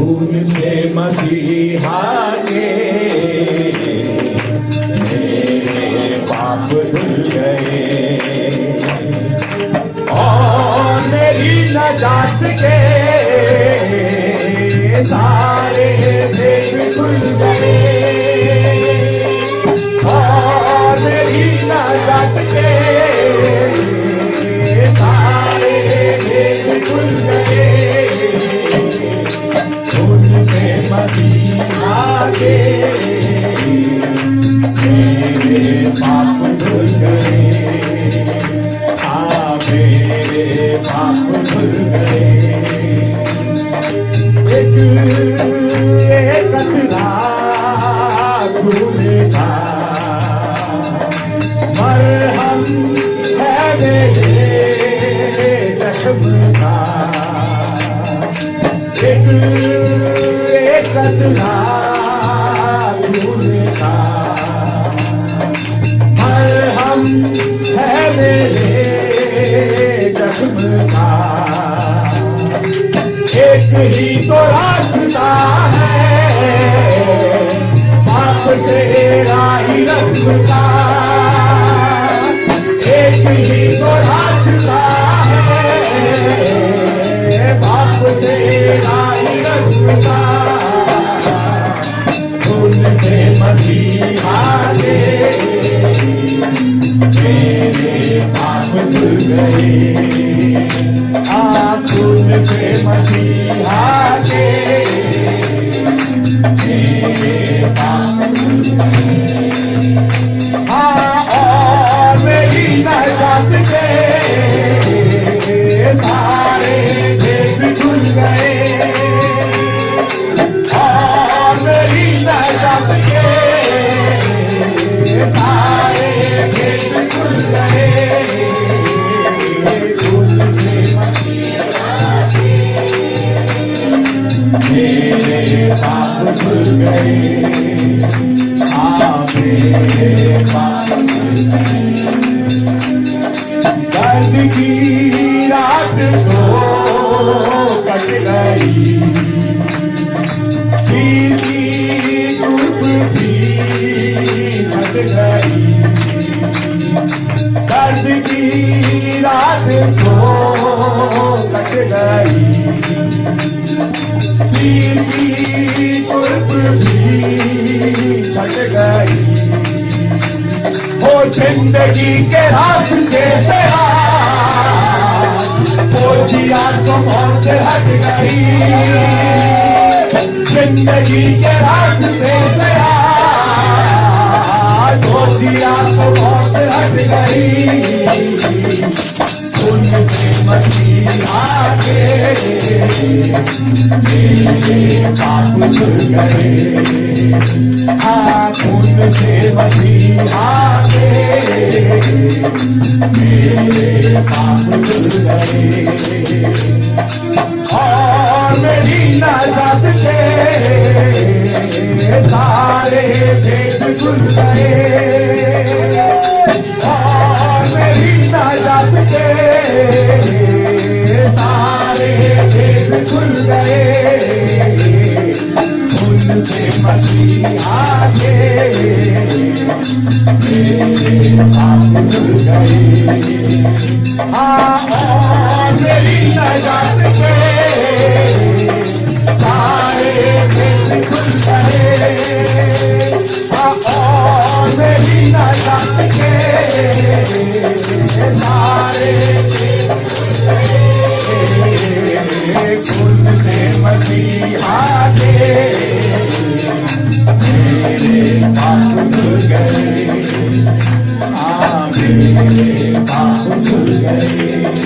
खून से मसीहा के मेरे पाप धुल गए और मेरी नजात के सारे भेद खुल गए और मेरी नजात के सारे भेद खुल गए खून से मसीहा के मेरे पाप धुल गए मेरे पाप धुल गए एक कतरा खून का मरहम है मेरे जख्म का एक कतरा खून का मरहम है मेरे जख्म का एक ही तो रास्ता है पाप से राही रखता एक ही तो रास्ता है पाप से राही रखता खून से मसीहा के मेरे पाप धुल गए खून से मसीहा के मेरे पाप धुल गए और मेरी नजात के सारे भेद खुल गए और मेरी नजात के सारे भेद खुल गए खून से मसीहा मेरे पाप धुल गए मेरे पाप धुल गए दर्द की रात तो कट गई पीर की धूप भी हट गई दर्द की रात तो कट गई पीर की धूप भी हट गई वो जिंदगी के रास्ते से वो जिया तो मौत हट गई जिंदगी के रास्ते से वो जिया तो मौत हट गई खून से मसीहा के मेरे पाप धुल गए खून से मसीहा के मेरे पाप धुल गए और मेरी नजात के सारे भेद खुल गए और मेरी नजात के सारे भेद खुल गए खून से मसीहा के मेरे पाप धुल गए और मेरी नजात के सारे भेद खुल गए और मेरी नजात के सारे भेद खून से मसीहा के मेरे पाप धुल गए मेरे पाप धुल गए